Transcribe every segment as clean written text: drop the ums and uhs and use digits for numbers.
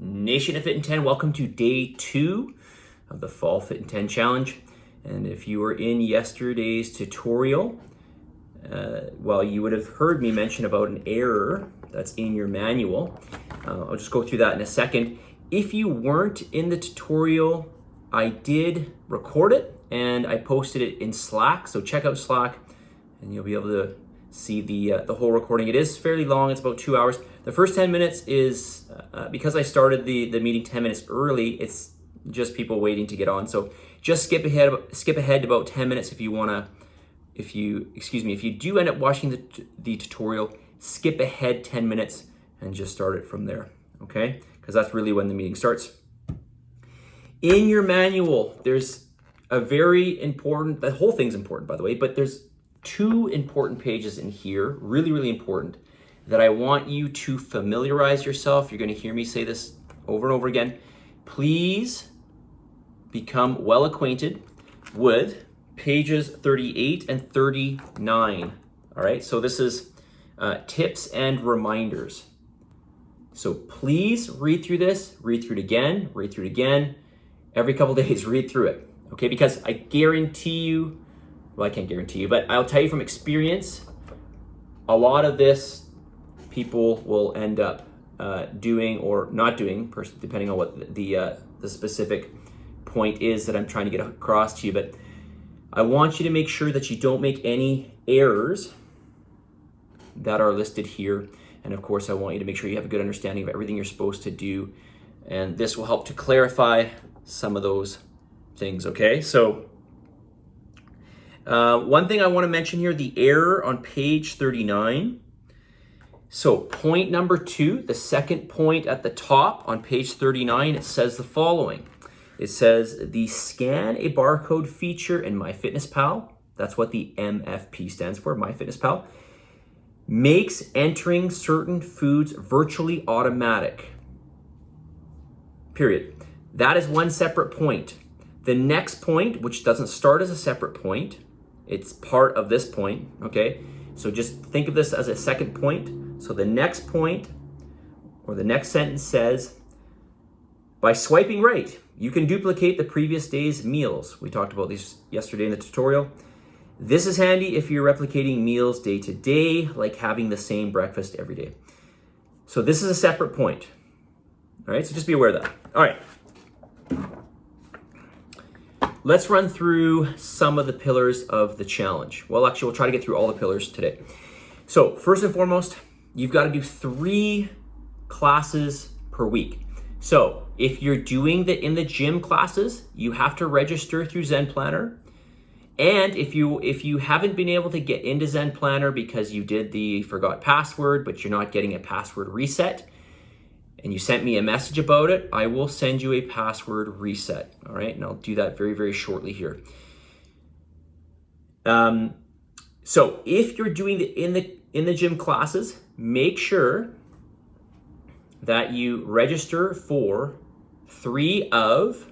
Nation of Fitin10, welcome to day 2 of the Fall Fitin10 Challenge. And if you were in yesterday's tutorial, well, you would have heard me mention about an error that's in your manual. I'll just go through that in a second. If you weren't in the tutorial, I did record it and I posted it in Slack. So check out Slack and you'll be able to see the whole recording. It is fairly long, it's about 2 hours. The first 10 minutes is, because I started the meeting 10 minutes early, it's just people waiting to get on. So just skip ahead to about 10 minutes if you wanna, if you do end up watching the tutorial, skip ahead 10 minutes and just start it from there, okay? Because that's really when the meeting starts. In your manual, there's a very important, the whole thing's important by the way, but there's 2 important pages in here, really, really important, that I want you to familiarize yourself. You're gonna hear me say this over and over again. Please become well acquainted with pages 38 and 39. All right, so this is tips and reminders. So please read through this, read through it again. Every couple days, read through it, okay? Because I guarantee you, well, I can't guarantee you, but I'll tell you from experience, a lot of this people will end up doing or not doing, depending on what the specific point is that I'm trying to get across to you. But I want you to make sure that you don't make any errors that are listed here. And of course, I want you to make sure you have a good understanding of everything you're supposed to do. And this will help to clarify some of those things, okay? So one thing I want to mention here, the error on page 39. So point number 2, the second point at the top on page 39, it says the following. It says the scan a barcode feature in MyFitnessPal, that's what the MFP stands for, MyFitnessPal, makes entering certain foods virtually automatic. Period. That is one separate point. The next point, which doesn't start as a separate point, it's part of this point, okay? So just think of this as a second point. So the next point, or the next sentence says, by swiping right, you can duplicate the previous day's meals. We talked about these yesterday in the tutorial. This is handy if you're replicating meals day to day, like having the same breakfast every day. So this is a separate point. All right, so just be aware of that. All right. Let's run through some of the pillars of the challenge. Well, actually, we'll try to get through all the pillars today. So first and foremost, you've got to do 3 classes per week. So if you're doing the in the gym classes, you have to register through Zen Planner. And if you haven't been able to get into Zen Planner because you did the forgot password, but you're not getting a password reset, and you sent me a message about it, I will send you a password reset. All right, and I'll do that very, very shortly here. So if you're doing the in the gym classes, make sure that you register for 3 of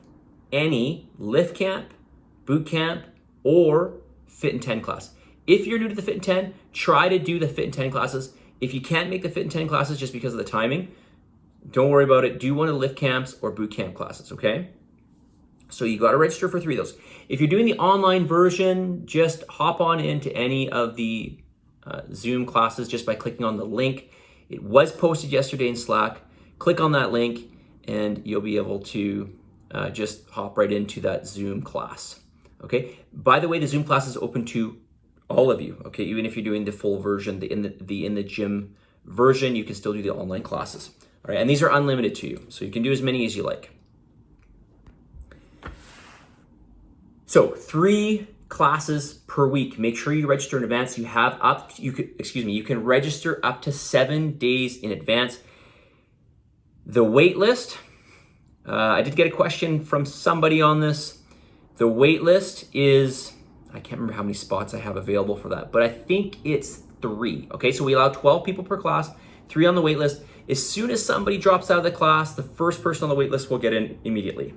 any lift camp, boot camp, or Fitin10 class. If you're new to the Fitin10, try to do the Fitin10 classes. If you can't make the Fitin10 classes just because of the timing, don't worry about it. Do one of the lift camps or boot camp classes, okay? So you got to register for 3 of those. If you're doing the online version, just hop on into any of the Zoom classes just by clicking on the link. It was posted yesterday in Slack. Click on that link and you'll be able to just hop right into that Zoom class, okay? By the way, the Zoom class is open to all of you, okay? Even if you're doing the full version, the in the gym version, you can still do the online classes, all right? And these are unlimited to you, so you can do as many as you like. So 3 classes per week. Make sure you register in advance. You have you can register up to 7 days in advance. The wait list, I did get a question from somebody on this. The wait list is, I can't remember how many spots I have available for that, but I think it's 3. Okay, so we allow 12 people per class, 3 on the wait list. As soon as somebody drops out of the class, the first person on the wait list will get in immediately.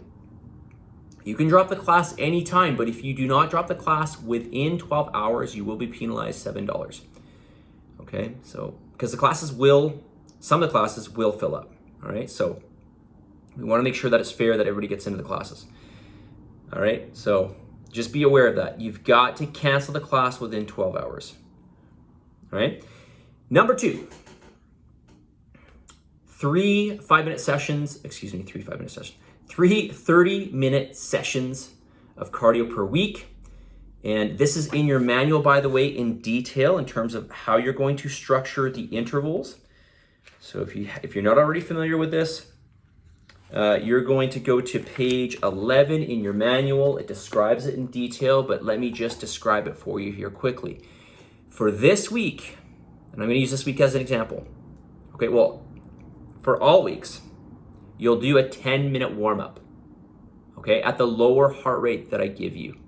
You can drop the class anytime, but if you do not drop the class within 12 hours, you will be penalized $7. Okay, so because some of the classes will fill up. All right, so We want to make sure that it's fair, that everybody gets into the classes. All right, so just be aware of that. You've got to cancel the class within 12 hours. All right. Number 2, 3 5-minute sessions, 3 5-minute sessions, 3 30-minute sessions of cardio per week. And this is in your manual, by the way, in detail in terms of how you're going to structure the intervals. So if you're not already familiar with this, you're going to go to page 11 in your manual. It describes it in detail, but let me just describe it for you here quickly. For this week, and I'm going to use this week as an example. Okay, well, for all weeks, you'll do a 10-minute warm-up, okay, at the lower heart rate that I give you.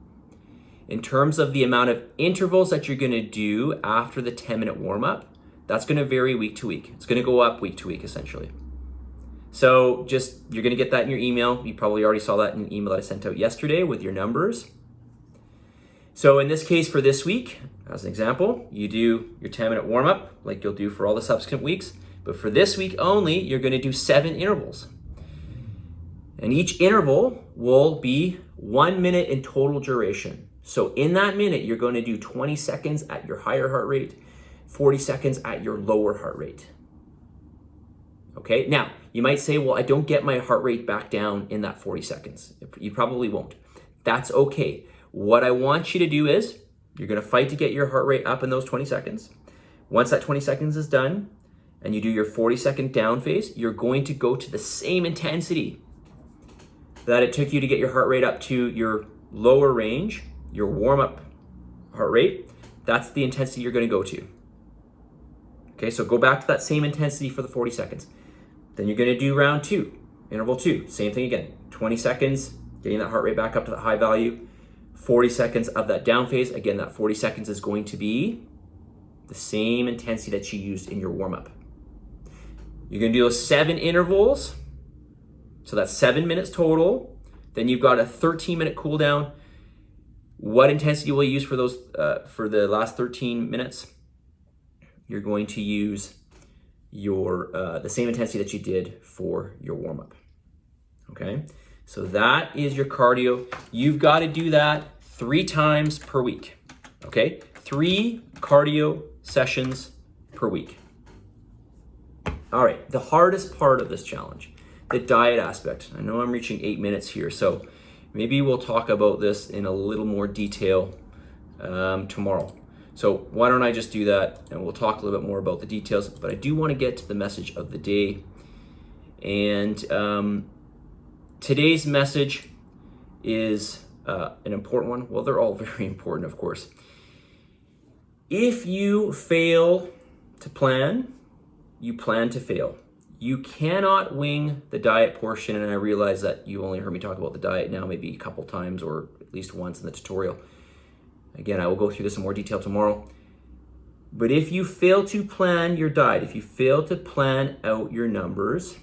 In terms of the amount of intervals that you're going to do after the 10-minute warm-up, that's going to vary week to week. It's going to go up week to week, essentially. So you're going to get that in your email. You probably already saw that in an email that I sent out yesterday with your numbers. So in this case, for this week, as an example, you do your 10-minute warm-up like you'll do for all the subsequent weeks. But for this week only, you're going to do 7 intervals. And each interval will be 1 minute in total duration. So in that minute, you're going to do 20 seconds at your higher heart rate, 40 seconds at your lower heart rate. Okay, now you might say, well, I don't get my heart rate back down in that 40 seconds. You probably won't. That's okay. What I want you to do is you're going to fight to get your heart rate up in those 20 seconds. Once that 20 seconds is done and you do your 40-second down phase, you're going to go to the same intensity that it took you to get your heart rate up to your lower range, your warm-up heart rate. That's the intensity you're going to go to. Okay, so go back to that same intensity for the 40 seconds. Then you're going to do round 2, interval 2. Same thing again, 20 seconds, getting that heart rate back up to the high value. 40 seconds of that down phase. Again, that 40 seconds is going to be the same intensity that you used in your warm-up. You're going to do those 7 intervals. So that's 7 minutes total. Then you've got a 13-minute cool down. What intensity will you use for those for the last 13 minutes? You're going to use your the same intensity that you did for your warm-up. Okay, so that is your cardio. You've got to do that 3 times per week. Okay, 3 cardio sessions per week. All right, the hardest part of this challenge, the diet aspect. I know I'm reaching 8 minutes here, so maybe we'll talk about this in a little more detail tomorrow. So why don't I just do that and we'll talk a little bit more about the details, but I do want to get to the message of the day. And today's message is an important one. Well, they're all very important, of course. If you fail to plan, you plan to fail. You cannot wing the diet portion, and I realize that you only heard me talk about the diet now maybe a couple times or at least once in the tutorial. Again, I will go through this in more detail tomorrow. But if you fail to plan your diet, if you fail to plan out your numbers,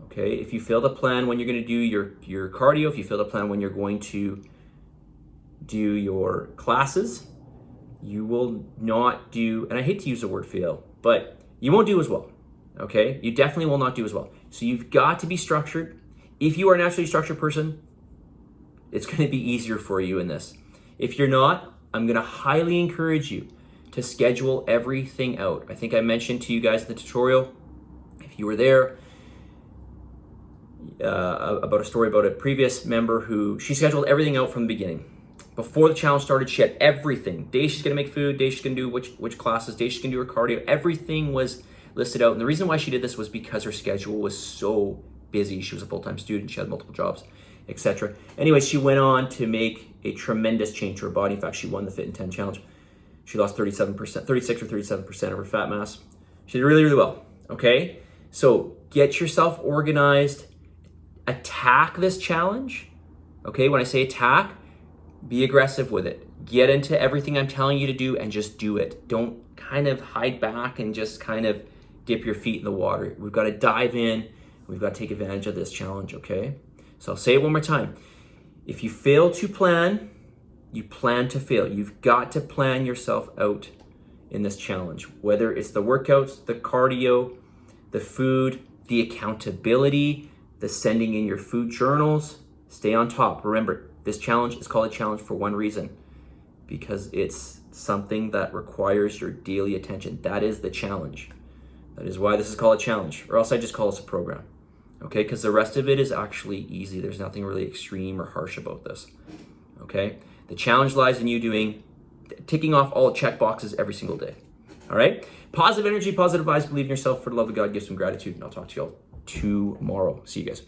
okay, if you fail to plan when you're going to do your cardio, if you fail to plan when you're going to do your classes, you will not do, and I hate to use the word fail, but you won't do as well. Okay, you definitely will not do as well. So you've got to be structured. If you are a naturally structured person, it's going to be easier for you in this. If you're not, I'm going to highly encourage you to schedule everything out. I think I mentioned to you guys in the tutorial, if you were there, about a story about a previous member who she scheduled everything out from the beginning. Before the challenge started, she had everything. Day she's going to make food, day she's going to do which classes, day she's going to do her cardio. Everything was listed out. And the reason why she did this was because her schedule was so busy. She was a full-time student. She had multiple jobs, etc. Anyway, she went on to make a tremendous change to her body. In fact, she won the Fitin10 challenge. She lost 36 or 37% of her fat mass. She did really, really well. Okay? So get yourself organized. Attack this challenge. Okay? When I say attack, be aggressive with it. Get into everything I'm telling you to do and just do it. Don't kind of hide back and just kind of dip your feet in the water. We've got to dive in. We've got to take advantage of this challenge, okay? So I'll say it one more time. If you fail to plan, you plan to fail. You've got to plan yourself out in this challenge, whether it's the workouts, the cardio, the food, the accountability, the sending in your food journals. Stay on top. Remember, this challenge is called a challenge for one reason, because it's something that requires your daily attention. That is the challenge. That is why this is called a challenge, or else I just call this a program. Okay, because the rest of it is actually easy. There's nothing really extreme or harsh about this. Okay, the challenge lies in you ticking off all check boxes every single day. All right, positive energy, positive vibes, believe in yourself, for the love of God, give some gratitude, and I'll talk to you all tomorrow. See you guys.